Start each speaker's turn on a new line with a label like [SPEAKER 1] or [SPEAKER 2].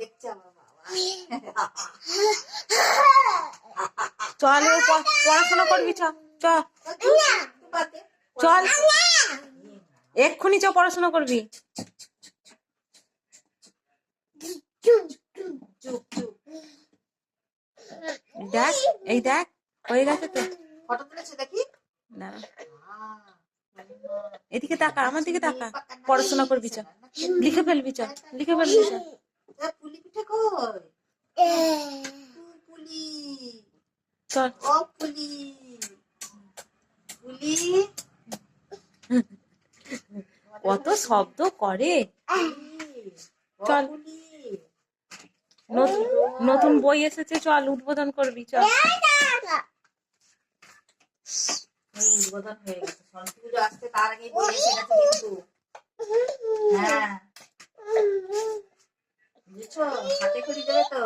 [SPEAKER 1] দেখছে আমার বাবা।
[SPEAKER 2] চল পড়াশোনা করবি, চল চল চল এক্ষুনি চ পড়াশোনা করবি। দেখ এই দেখ হয়ে গেছে তো।
[SPEAKER 1] ফটো তুলেছে দেখি।
[SPEAKER 2] না এদিকে তাকা, আমার দিকে তাকা। পড়াশোনা করবি, চল লিখে ফেলবি, চল লিখে ফেলবি, চল।
[SPEAKER 1] পুলি পিঠে কই? পুলি
[SPEAKER 2] চল
[SPEAKER 1] ও পুলি পুলি
[SPEAKER 2] কত শব্দ করে। চল
[SPEAKER 1] পুলি
[SPEAKER 2] নতুন বই এসেছে, চল উদ্বোধন করবি, চল।
[SPEAKER 1] উদ্বোধন হয়ে গেছে, সরস্বতী পুজো আসছে তার আগে বই এসে গেছে কিন্তু। হ্যাঁ বুঝছো, হাতে খড়ি দেবে তো।